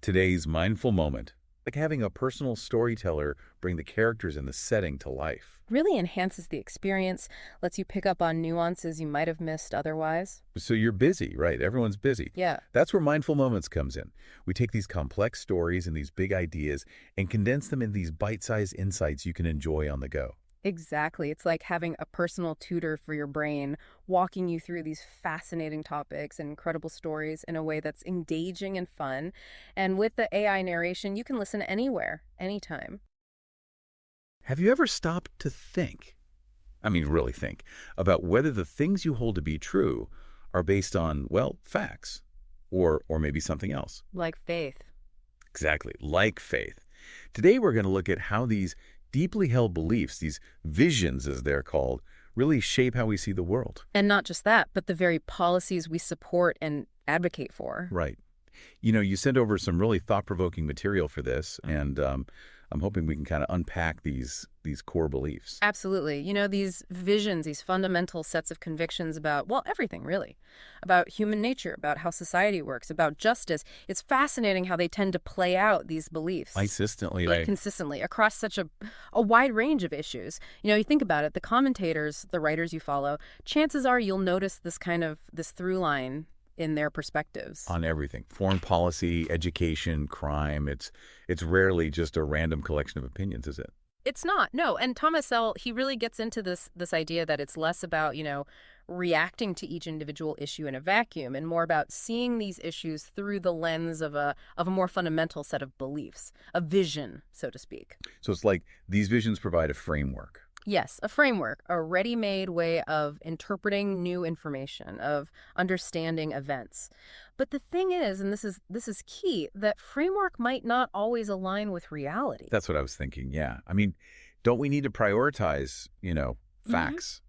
Today's mindful moment, like having a personal storyteller bring the characters and the setting to life. Really enhances the experience, lets you pick up on nuances you might have missed otherwise. So you're busy, right? Everyone's busy. Yeah, That's where mindful moments comes in. We take these complex stories and these big ideas and condense them in these bite-sized insights you can enjoy on the go. exactly. It's like having a personal tutor for your brain, walking you through these fascinating topics and incredible stories in a way that's engaging and fun. And with the AI narration, you can listen anywhere, anytime. Have you ever stopped to think, I mean really think, about whether the things you hold to be true are based on, well, facts or maybe something else? Like faith. Exactly, like faith. Today we're going to look at how these deeply held beliefs, these visions as they're called, really shape how we see the world. And not just that, but the very policies we support and advocate for. Right. You sent over some really thought-provoking material for this, and I'm hoping we can kind of unpack these core beliefs. Absolutely. These visions, these fundamental sets of convictions about, well, everything really, about human nature, about how society works, about justice. It's fascinating how they tend to play out these beliefs Consistently, right? consistently across such a wide range of issues. You think about it, the commentators, the writers you follow, chances are you'll notice this through line in their perspectives. On everything. Foreign policy, education, crime. It's rarely just a random collection of opinions, is it? It's not, no. And Thomas Sowell, he really gets into this idea that it's less about, reacting to each individual issue in a vacuum and more about seeing these issues through the lens of a more fundamental set of beliefs, a vision, so to speak. So it's like these visions provide a framework. Yes, a framework, a ready-made way of interpreting new information, of understanding events. But the thing is, and this is key, that framework might not always align with reality. That's what I was thinking, yeah. I mean, don't we need to prioritize, facts?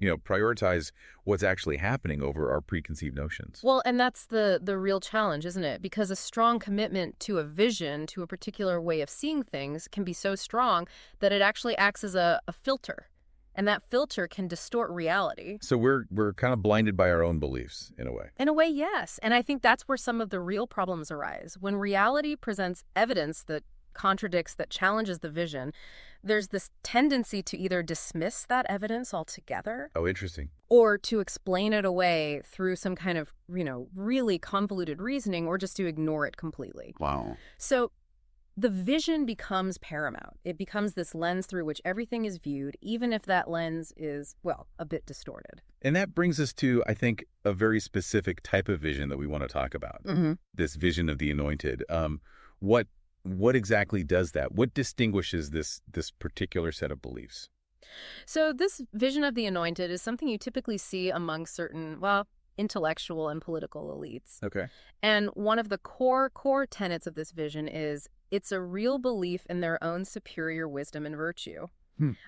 Prioritize what's actually happening over our preconceived notions. Well, and that's the real challenge, isn't it? Because a strong commitment to a vision, to a particular way of seeing things, can be so strong that it actually acts as a filter. And that filter can distort reality. So we're kind of blinded by our own beliefs, in a way. In a way, yes. And I think that's where some of the real problems arise. When reality presents evidence that contradicts, that challenges the vision, there's this tendency to either dismiss that evidence altogether Oh, interesting. or to explain it away through some kind of, really convoluted reasoning or just to ignore it completely. Wow. So the vision becomes paramount. It becomes this lens through which everything is viewed, even if that lens is, well, a bit distorted. And that brings us to, I think, a very specific type of vision that we want to talk about. Mm-hmm. This vision of the anointed. What exactly does that? What distinguishes this particular set of beliefs? So this vision of the anointed is something you typically see among certain, well, intellectual and political elites. Okay. And one of the core tenets of this vision is it's a real belief in their own superior wisdom and virtue.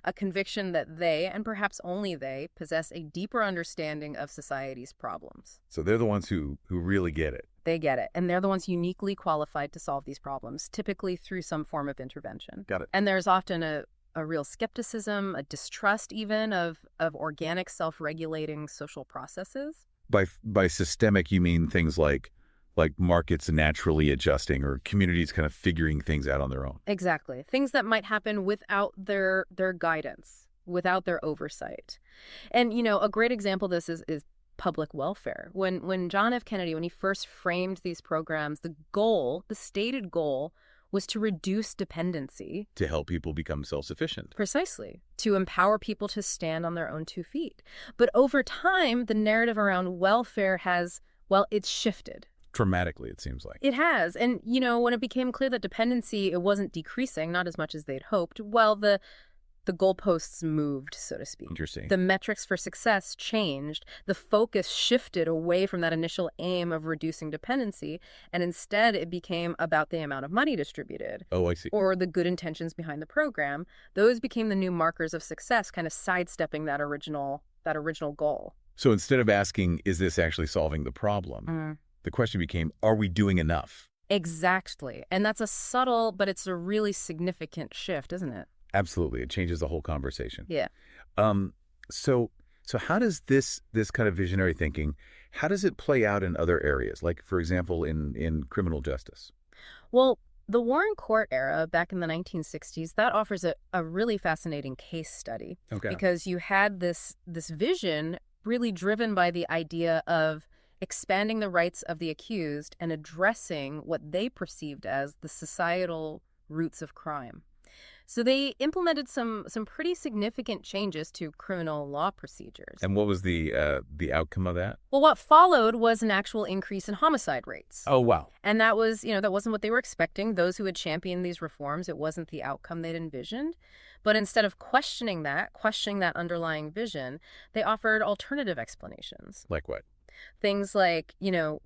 A conviction that they, and perhaps only they, possess a deeper understanding of society's problems. So they're the ones who really get it. They get it, and they're the ones uniquely qualified to solve these problems, typically through some form of intervention. Got it. And there's often a real skepticism, a distrust even of organic self-regulating social processes. By systemic, you mean things like markets naturally adjusting or communities kind of figuring things out on their own. Exactly. Things that might happen without their guidance, without their oversight. And, a great example of this is public welfare. When John F. Kennedy, when he first framed these programs, the stated goal was to reduce dependency. To help people become self-sufficient. Precisely. To empower people to stand on their own 2 feet. But over time, the narrative around welfare has, well, it's shifted. Dramatically, it seems like. It has. And, when it became clear that dependency, it wasn't decreasing, not as much as they'd hoped, well, the goalposts moved, so to speak. Interesting. The metrics for success changed. The focus shifted away from that initial aim of reducing dependency, and instead it became about the amount of money distributed. Oh, I see. Or the good intentions behind the program. Those became the new markers of success, kind of sidestepping that original goal. So instead of asking, is this actually solving the problem? The question became, are we doing enough? Exactly. And that's a subtle, but it's a really significant shift, isn't it? Absolutely. It changes the whole conversation. Yeah. So how does this kind of visionary thinking, how does it play out in other areas? Like, for example, in criminal justice? Well, the Warren Court era back in the 1960s, that offers a really fascinating case study Okay. because you had this vision really driven by the idea of expanding the rights of the accused and addressing what they perceived as the societal roots of crime. So they implemented some pretty significant changes to criminal law procedures. And what was the outcome of that? Well, what followed was an actual increase in homicide rates. Oh, wow. And that was, that wasn't what they were expecting. Those who had championed these reforms, it wasn't the outcome they'd envisioned. But instead of questioning that underlying vision, they offered alternative explanations. Like what? Things like,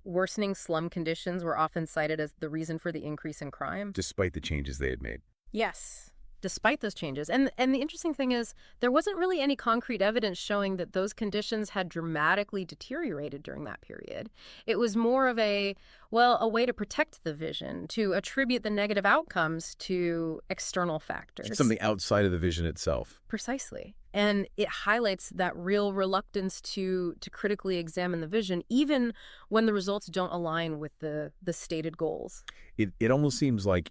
worsening slum conditions were often cited as the reason for the increase in crime. Despite the changes they had made. Yes, despite those changes. And the interesting thing is there wasn't really any concrete evidence showing that those conditions had dramatically deteriorated during that period. It was more of a way to protect the vision, to attribute the negative outcomes to external factors. Something outside of the vision itself. Precisely. And it highlights that real reluctance to critically examine the vision, even when the results don't align with the stated goals. It almost seems like,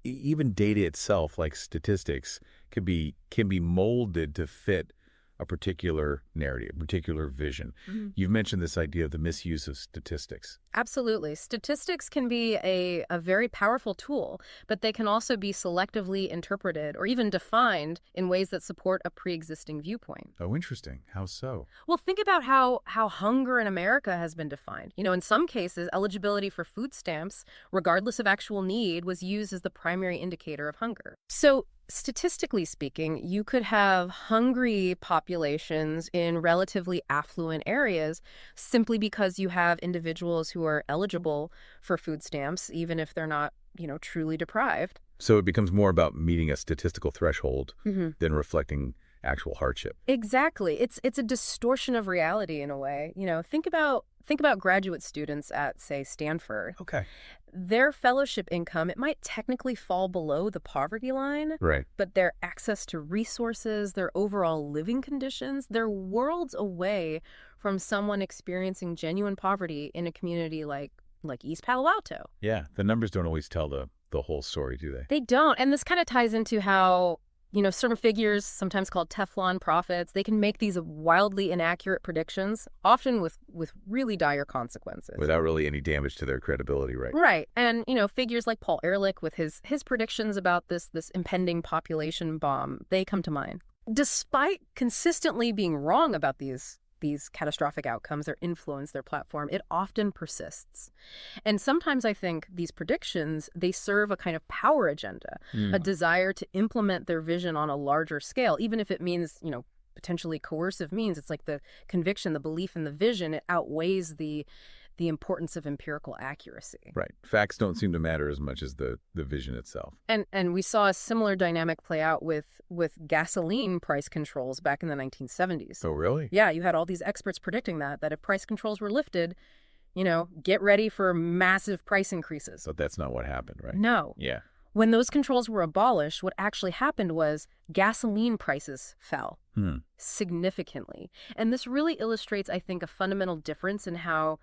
even data itself, like statistics, can be molded to fit a particular narrative, a particular vision. Mm-hmm. You've mentioned this idea of the misuse of statistics. Absolutely. Statistics can be a very powerful tool, but they can also be selectively interpreted or even defined in ways that support a pre-existing viewpoint. Oh, interesting. How so? Well, think about how hunger in America has been defined. In some cases, eligibility for food stamps, regardless of actual need, was used as the primary indicator of hunger. So statistically speaking, you could have hungry populations in relatively affluent areas simply because you have individuals who are eligible for food stamps, even if they're not, truly deprived. So it becomes more about meeting a statistical threshold Mm-hmm. than reflecting actual hardship. Exactly. It's a distortion of reality in a way. Think about graduate students at, say, Stanford. Okay. Their fellowship income, it might technically fall below the poverty line, Right. but their access to resources, their overall living conditions, they're worlds away from someone experiencing genuine poverty in a community like East Palo Alto. Yeah. The numbers don't always tell the whole story, do they? They don't. And this kind of ties into how certain figures, sometimes called Teflon prophets, they can make these wildly inaccurate predictions, often with really dire consequences. Without really any damage to their credibility, right? Right. And, figures like Paul Ehrlich with his predictions about this impending population bomb, they come to mind. Despite consistently being wrong about these catastrophic outcomes, their influence, their platform, it often persists. And sometimes I think these predictions, they serve a kind of power agenda, a desire to implement their vision on a larger scale, even if it means, potentially coercive means. It's like the conviction, the belief in the vision, it outweighs the importance of empirical accuracy. Right. Facts don't seem to matter as much as the vision itself. And we saw a similar dynamic play out with gasoline price controls back in the 1970s. Oh, really? Yeah, you had all these experts predicting that if price controls were lifted, get ready for massive price increases. But that's not what happened, right? No. Yeah. When those controls were abolished, what actually happened was gasoline prices fell significantly. And this really illustrates, I think, a fundamental difference in how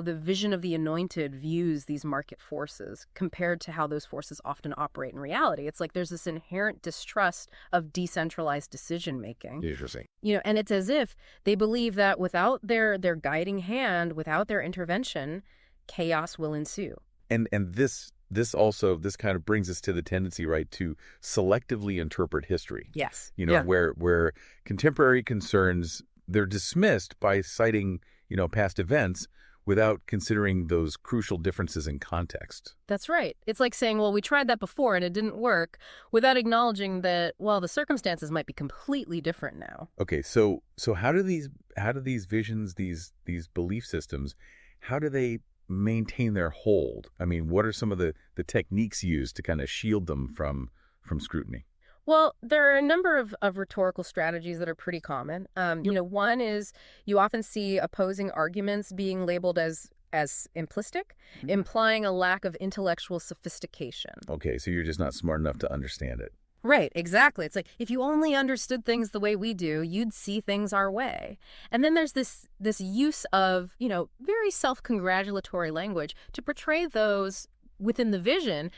the vision of the Anointed views these market forces compared to how those forces often operate in reality. It's like there's this inherent distrust of decentralized decision-making. Interesting. And it's as if they believe that without their guiding hand, without their intervention, chaos will ensue. And this kind of brings us to the tendency, right, to selectively interpret history. Yes. Where contemporary concerns, they're dismissed by citing, past events without considering those crucial differences in context. That's right. It's like saying, well, we tried that before and it didn't work, without acknowledging that, well, the circumstances might be completely different now. Okay, so how do these visions, these belief systems, how do they maintain their hold? I mean, what are some of the techniques used to kind of shield them from scrutiny? Well, there are a number of rhetorical strategies that are pretty common. One is you often see opposing arguments being labeled as implicit, implying a lack of intellectual sophistication. Okay, so you're just not smart enough to understand it. Right, exactly. It's like, if you only understood things the way we do, you'd see things our way. And then there's this use of, very self-congratulatory language to portray those within the vision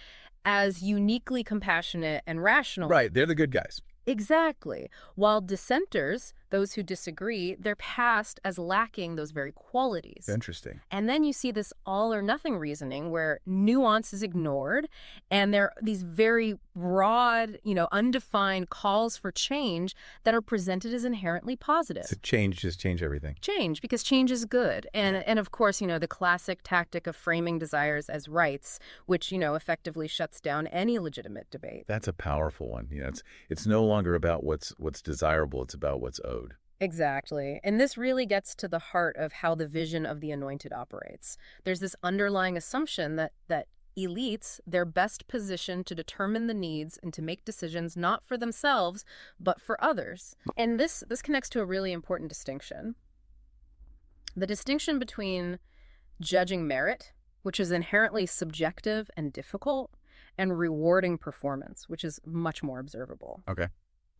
as uniquely compassionate and rational. Right, they're the good guys. Exactly. While dissenters, those who disagree, they're passed as lacking those very qualities. Interesting. And then you see this all or nothing reasoning where nuance is ignored and there are these very broad, undefined calls for change that are presented as inherently positive. So change everything. Change, because change is good. And of course, the classic tactic of framing desires as rights, which, effectively shuts down any legitimate debate. That's a powerful one. It's no longer about what's desirable, it's about what's owed. Exactly. And this really gets to the heart of how the vision of the Anointed operates. There's this underlying assumption that elites, they're best positioned to determine the needs and to make decisions not for themselves, but for others. And this connects to a really important distinction. The distinction between judging merit, which is inherently subjective and difficult, and rewarding performance, which is much more observable. Okay.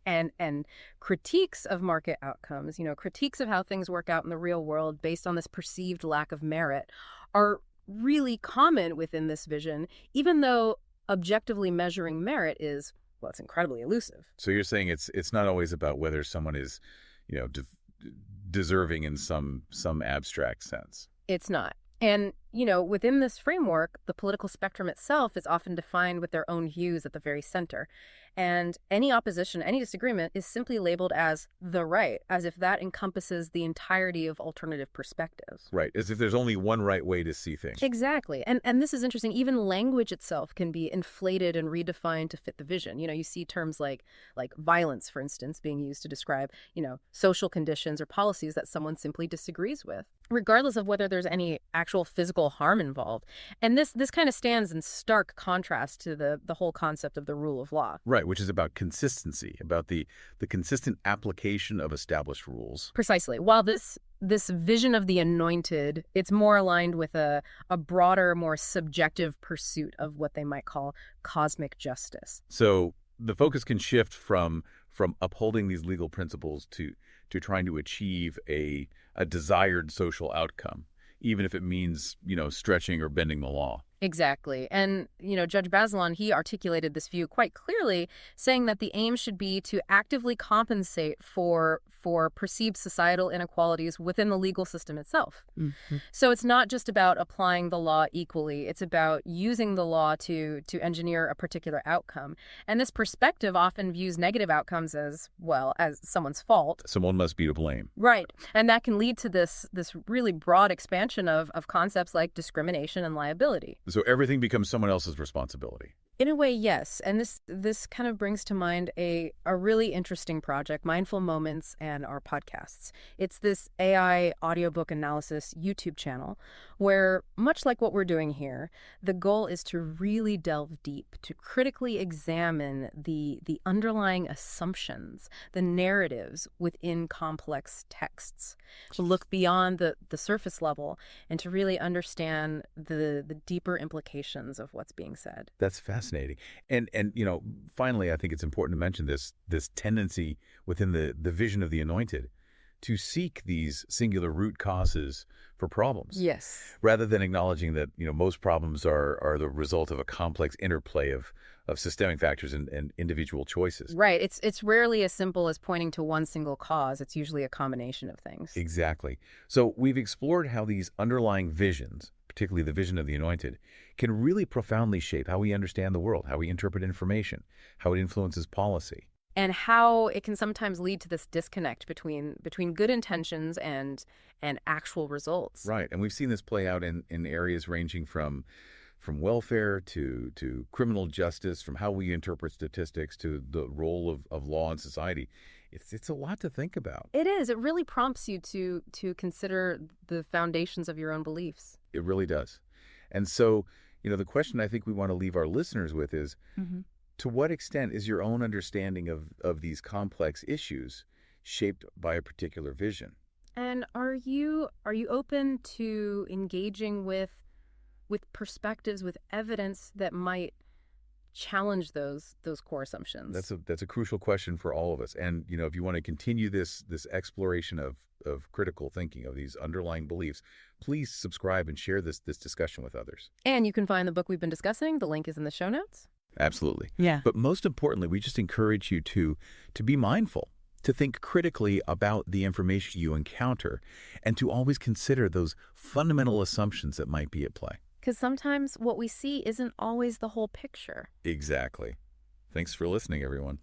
And critiques of market outcomes, critiques of how things work out in the real world based on this perceived lack of merit are really common within this vision, even though objectively measuring merit is, well, it's incredibly elusive. So you're saying it's not always about whether someone is, deserving in some abstract sense. It's not. And, within this framework, the political spectrum itself is often defined with their own views at the very center. And any opposition, any disagreement is simply labeled as the right, as if that encompasses the entirety of alternative perspectives. Right, as if there's only one right way to see things. Exactly. And this is interesting. Even language itself can be inflated and redefined to fit the vision. You see terms like violence, for instance, being used to describe, social conditions or policies that someone simply disagrees with, regardless of whether there's any actual physical harm involved. And this kind of stands in stark contrast to the whole concept of the rule of law. Right, which is about consistency, about the consistent application of established rules. Precisely. While this vision of the Anointed, it's more aligned with a broader, more subjective pursuit of what they might call cosmic justice. So the focus can shift from upholding these legal principles to trying to achieve a desired social outcome, even if it means, stretching or bending the law. Exactly. And, Judge Bazelon, he articulated this view quite clearly, saying that the aim should be to actively compensate for perceived societal inequalities within the legal system itself. Mm-hmm. So it's not just about applying the law equally. It's about using the law to engineer a particular outcome. And this perspective often views negative outcomes as someone's fault. Someone must be to blame. Right. And that can lead to this really broad expansion of concepts like discrimination and liability. So everything becomes someone else's responsibility. In a way, yes. And this kind of brings to mind a really interesting project, Mindful Moments and our podcasts. It's this AI audiobook analysis YouTube channel where, much like what we're doing here, the goal is to really delve deep, to critically examine the underlying assumptions, the narratives within complex texts, to look beyond the surface level and to really understand the deeper implications of what's being said. That's fascinating. And finally, I think it's important to mention this tendency within the vision of the Anointed to seek these singular root causes for problems. Yes. Rather than acknowledging that, most problems are the result of a complex interplay of systemic factors and individual choices. Right. It's rarely as simple as pointing to one single cause. It's usually a combination of things. Exactly. So we've explored how these underlying visions, particularly the vision of the Anointed, can really profoundly shape how we understand the world, how we interpret information, how it influences policy. And how it can sometimes lead to this disconnect between good intentions and actual results. Right. And we've seen this play out in areas ranging from welfare to criminal justice, from how we interpret statistics to the role of law in society. It's a lot to think about. It is. It really prompts you to consider the foundations of your own beliefs. It really does. And so, the question I think we want to leave our listeners with is, to what extent is your own understanding of these complex issues shaped by a particular vision? And are you open to engaging with perspectives, with evidence that might challenge those core assumptions? That's a crucial question for all of us. And, if you want to continue this exploration of critical thinking, of these underlying beliefs, please subscribe and share this discussion with others. And you can find the book we've been discussing. The link is in the show notes. Absolutely. Yeah. But most importantly, we just encourage you to be mindful, to think critically about the information you encounter, and to always consider those fundamental assumptions that might be at play. Because sometimes what we see isn't always the whole picture. Exactly. Thanks for listening, everyone.